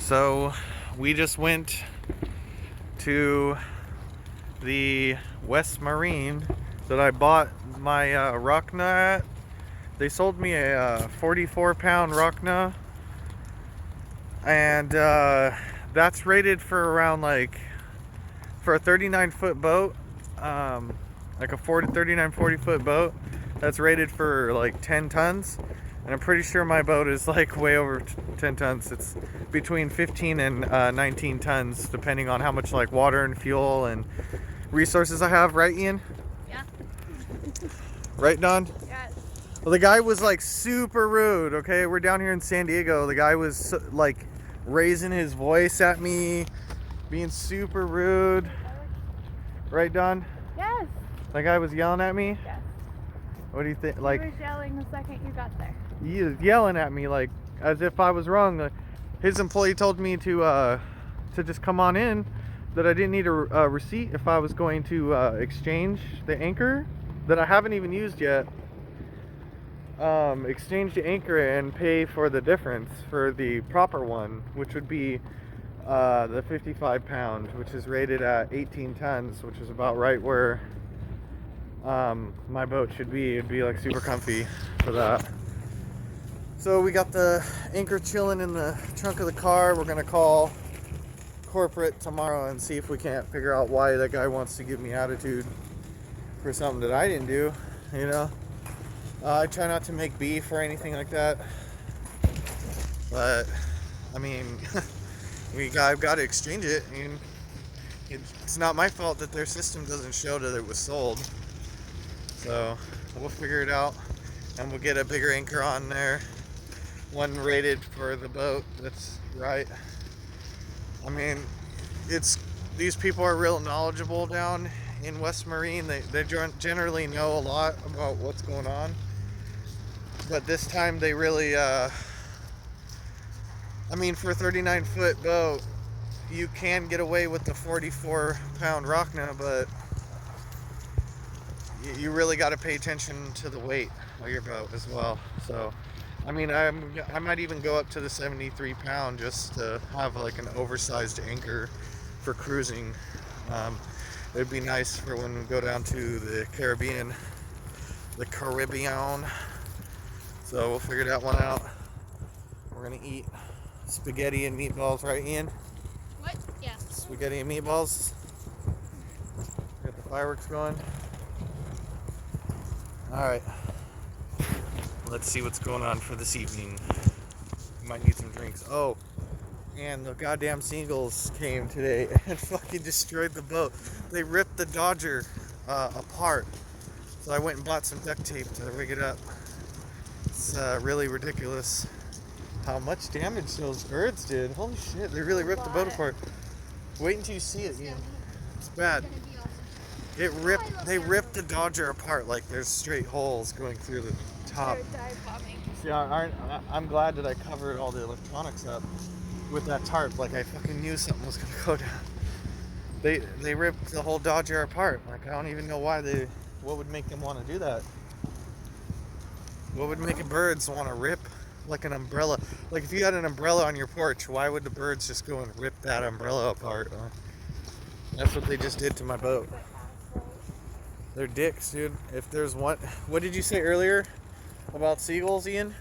So we just went to the West Marine that I bought my Rockna at. They sold me a 44-pound Rockna, and that's rated for around for a 39-foot boat, like a 39, 40-foot boat. That's rated for like 10 tons. And I'm pretty sure my boat is like way over 10 tons. It's between 15 and 19 tons, depending on how much like water and fuel and resources I have. Right, Ian? Yeah. Right, Don? Yes. Well, the guy was like super rude, okay? We're down here in San Diego. The guy was like raising his voice at me, being super rude. Right, Don? Yes. That guy was yelling at me? Yes. What do you think? Like, he was yelling the second you got there. He was yelling at me like as if I was wrong. His employee told me to just come on in, that I didn't need a receipt if I was going to exchange the anchor that I haven't even used yet. Exchange the anchor and pay for the difference for the proper one, which would be the 55-pound, which is rated at 18 tons, which is about right where my boat should be. It'd be like super comfy for that. So we got the anchor chilling in the trunk of the car. We're gonna call corporate tomorrow and see if we can't figure out why that guy wants to give me attitude for something that I didn't do, you know. I try not to make beef or anything like that, but I mean, I've got to exchange it. I mean, it's not my fault that their system doesn't show that it was sold. So we'll figure it out, and we'll get a bigger anchor on there, one rated for the boat that's right. I mean, these people are real knowledgeable down in West Marine. They generally know a lot about what's going on, but this time they really I mean, for a 39-foot boat you can get away with the 44-pound Rockna, but you really got to pay attention to the weight of your boat as well. So I mean, I might even go up to the 73-pound just to have like an oversized anchor for cruising. It'd be nice for when we go down to the Caribbean. So we'll figure that one out. We're gonna eat spaghetti and meatballs, right, Ian? What? Yeah. Spaghetti and meatballs. Got the fireworks going. All right. Let's see what's going on for this evening. Might need some drinks. Oh, and the goddamn seagulls came today and fucking destroyed the boat. They ripped the Dodger apart. So I went and bought some duct tape to rig it up. It's really ridiculous how much damage those birds did. Holy shit, they really ripped the boat apart. Wait until you see it, Ian. It's bad. They ripped the Dodger apart, like there's straight holes going through the top. See, I'm glad that I covered all the electronics up with that tarp. Like I fucking knew something was gonna go down. They ripped the whole Dodger apart. Like I don't even know why what would make them want to do that. What would make birds want to rip like an umbrella? Like if you had an umbrella on your porch, why would the birds just go and rip that umbrella apart? That's what they just did to my boat. They're dicks, dude. If there's one, what did you say earlier about seagulls, Ian?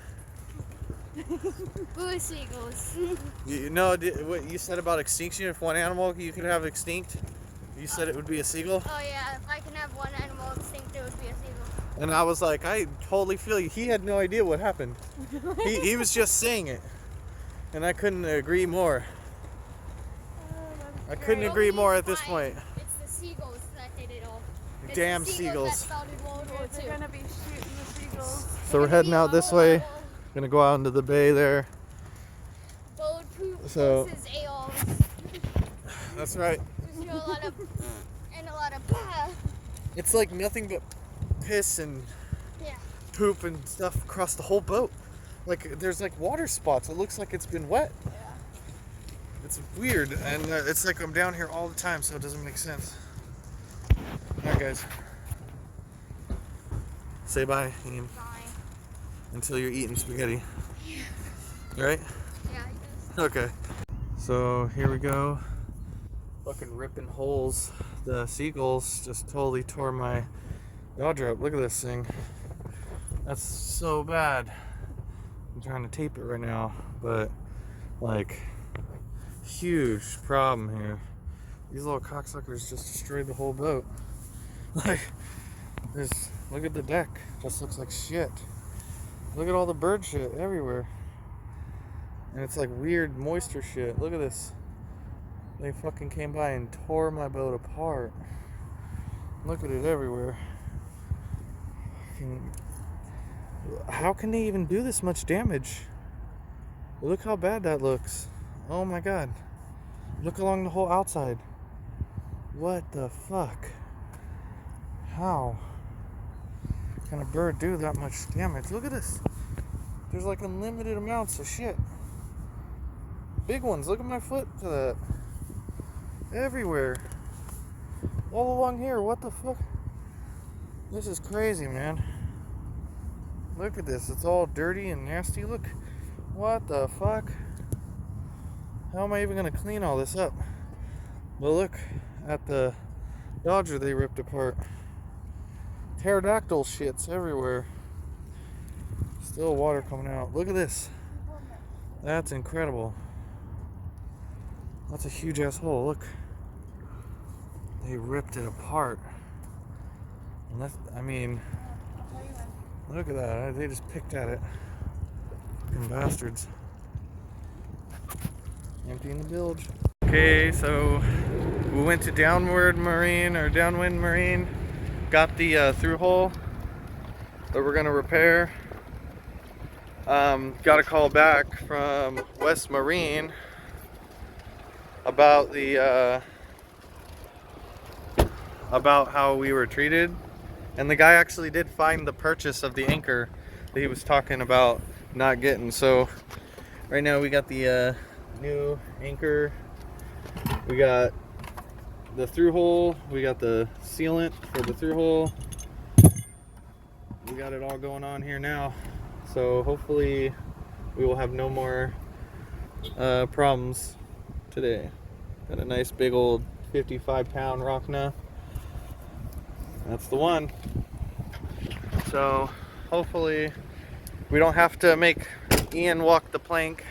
Boo seagulls. You know what you said about extinction? If one animal you could have extinct, you said it would be a seagull. Oh yeah, if I can have one animal extinct, it would be a seagull. And I was like, I totally feel you. He had no idea what happened. He was just saying it, and I couldn't agree more. I couldn't agree more at this point. It's the seagulls that did it all. It's Damn the seagulls. That started World War II. They're gonna be shooting the seagulls. So we're heading out this way. Gonna go out into the bay there. Boat poop So- versus AOs. That's right. There's a lot of It's like nothing but piss and yeah. poop and stuff across the whole boat. Like there's like water spots. It looks like it's been wet. Yeah. It's weird, and it's like I'm down here all the time, so it doesn't make sense. Alright, guys. Say bye, Ian. Bye. Until you're eating spaghetti. Right? Yeah, I guess. Okay. So here we go. Fucking ripping holes. The seagulls just totally tore my Dodger up. Look at this thing. That's so bad. I'm trying to tape it right now, but like, huge problem here. These little cocksuckers just destroyed the whole boat. Like, look at the deck. Just looks like shit. Look at all the bird shit everywhere. And it's like weird moisture shit. Look at this. They fucking came by and tore my boat apart. Look at it everywhere. How can they even do this much damage? Look how bad that looks. Oh my god. Look along the whole outside. What the fuck? How can a bird do that much damage? Look at this. There's like unlimited amounts of shit. Big ones. Look at my foot to that. Everywhere. All along here. What the fuck? This is crazy, man. Look at this. It's all dirty and nasty. Look. What the fuck? How am I even going to clean all this up? Well, look at the Dodger they ripped apart. Pterodactyl shits everywhere. Still water coming out. Look at this. That's incredible. That's a huge ass hole. Look. They ripped it apart. And that's, I mean, look at that. They just picked at it. Fucking bastards. Emptying the bilge. Okay, so we went to Downwind Marine. Got the through hole that we're gonna repair. Got a call back from West Marine about the about how we were treated, and the guy actually did find the purchase of the anchor that he was talking about not getting. So right now we got the new anchor, we got the through hole, we got the sealant for the through hole, we got it all going on here now. So hopefully we will have no more problems today. Got a nice big old 55-pound Rockna. That's the one. So hopefully we don't have to make Ian walk the plank.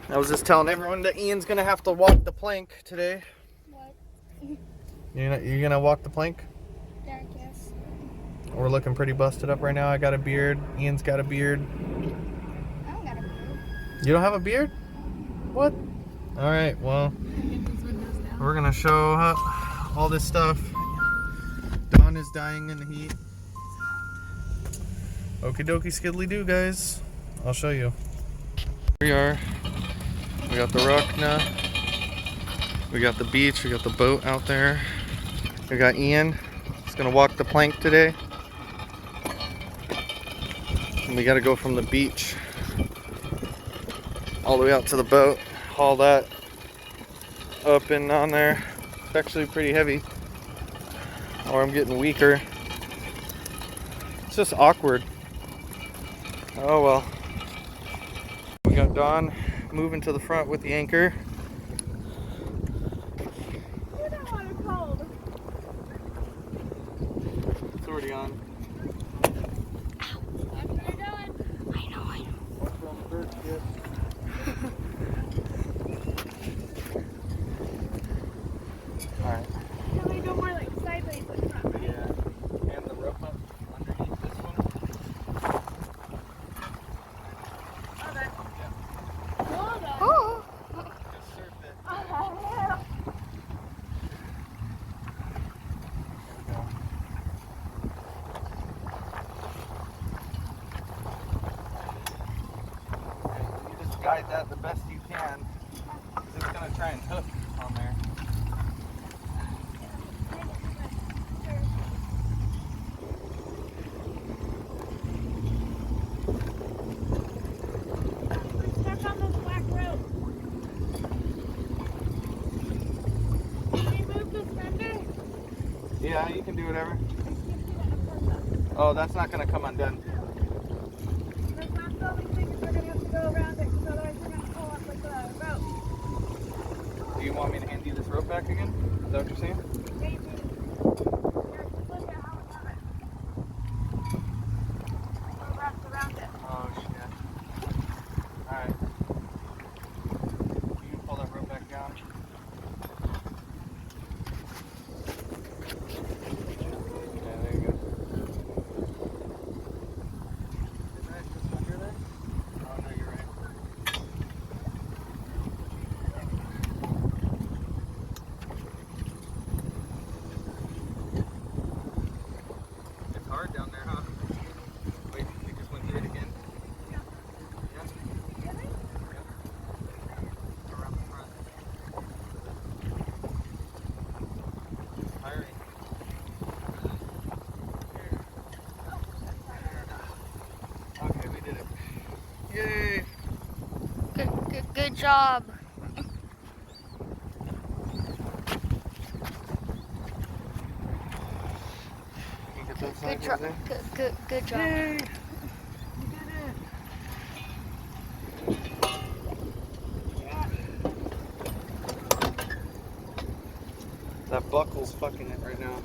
I was just telling everyone that Ian's gonna have to walk the plank today. What? You're gonna walk the plank? Yeah, I guess. We're looking pretty busted up right now. I got a beard. Ian's got a beard. I don't got a beard. You don't have a beard? What? Alright, well, we're gonna show all this stuff. Dawn is dying in the heat. Okie dokie skiddly doo, guys. I'll show you. Here we are. We got the Rockna. We got the beach. We got the boat out there. We got Ian. He's gonna walk the plank today. And we gotta go from the beach all the way out to the boat. Haul that up and on there. It's actually pretty heavy. Or I'm getting weaker. It's just awkward. Oh well. We got Dawn moving to the front with the anchor. You don't want it cold. It's already on. After you're done. I know. Watch where all the birds get. Alright. Can we go more like sideways in front, right? Yeah. And the rope up underneath this one. Oh, that. Yeah. Hold on. Oh. Just surf it. Oh, yeah. You just guide that the best you can. 'Cause it's gonna try and hook on there. We're stuck on this black rope. Can you move this fender? Yeah, you can do whatever. Oh, that's not gonna come undone. That's not the only thing, we're gonna have to go around it. So you want me to hand you this rope back again? Is that what you're saying? Maybe. Here, just look at how it's on it. We're wrapped around it. Oh shit. Alright. You can pull that rope back down. Yeah, there you go. Isn't that just under there? Oh no, you're right. It's hard down there, huh? Wait, you just went through it again? Yeah. Yeah? Really? Around the front. Tiring. Okay, we did it. Yay! Good job. You get that side, Good job. Jose? Good job. Yay! We did it! That buckle's fucking it right now.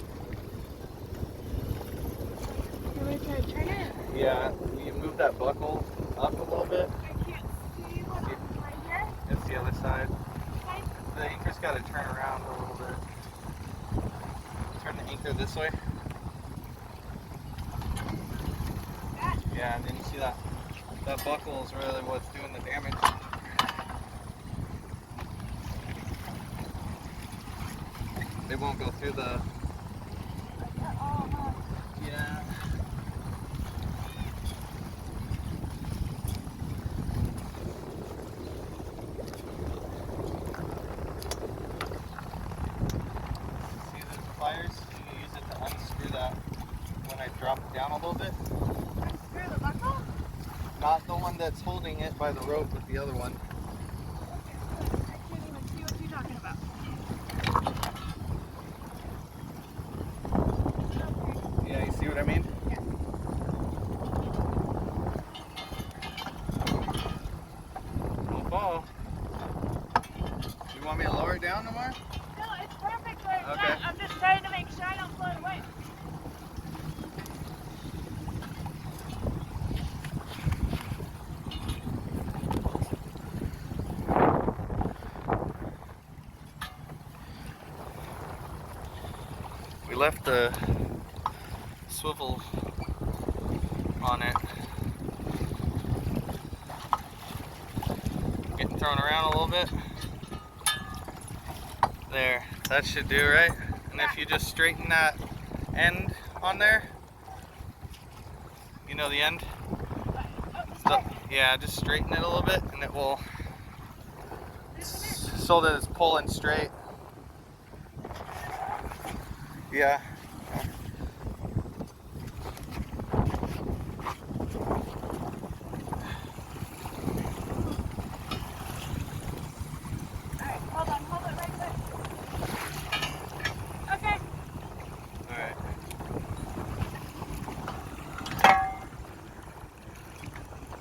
You want me to turn it? Yeah, you move that buckle up a little bit. I can't see what's right here. It's the other side. Okay. The anchor's got to turn around a little bit. Turn the anchor this way. That. Yeah, and then you see that buckle is really what's doing the damage. They won't go through the. Oh, huh. Yeah. See the pliers? You use it to unscrew that when I drop it down a little bit. Unscrew the buckle? Not the one that's holding it by the rope, but the other one. I can't even see what you're talking about. Okay. Yeah, you see what I mean? Yeah. Don't fall. You want me to lower it down no more? No, it's perfect where it's Okay. at. I'm just trying to make sure I don't float away. We left the swivel on it. Getting thrown around a little bit. There, that should do, right? And if you just straighten that end on there, you know the end? So, yeah, just straighten it a little bit and it will, so that it's pulling straight. Yeah. Alright, hold on, hold it right there. Okay. Alright.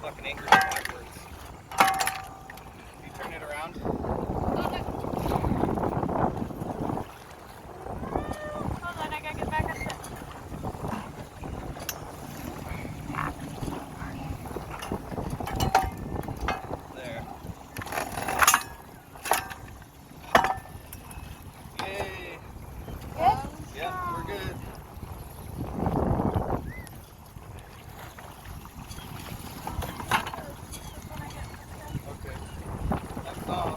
Fucking anchor's backwards. You turn it around. Hold on, I gotta get back up there. There. Yay! Good? Yeah, we're good. Okay. That's all.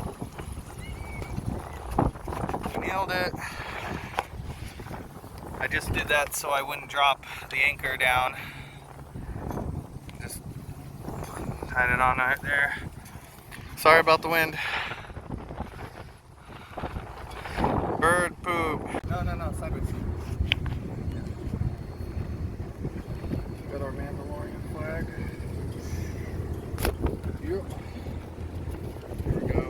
We nailed it. I just did that so I wouldn't drop the anchor down. Just tied it on right there. Sorry about the wind. Bird poop. No, sideways. Got our Mandalorian flag. Yep. Here we go.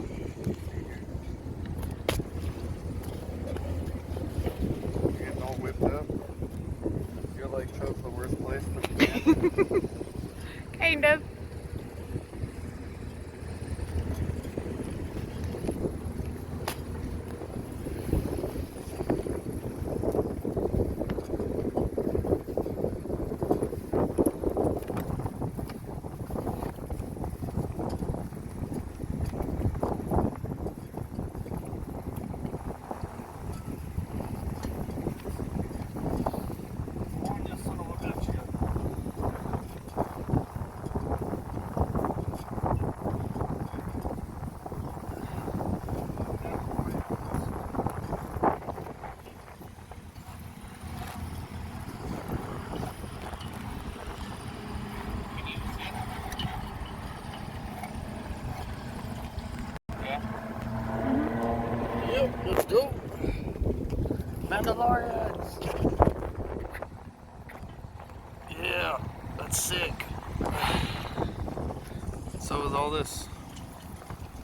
You're getting all whipped up. You're like chose the worst place to be. Kind of. sick. So is all this.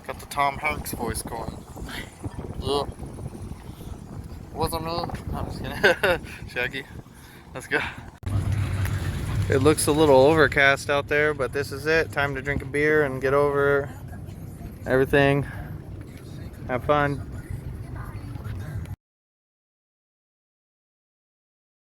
Got the Tom Hanks voice going. Yeah. Wasn't me? No, I'm just kidding. Shaggy. Let's go. It looks a little overcast out there, but this is it. Time to drink a beer and get over everything. Have fun.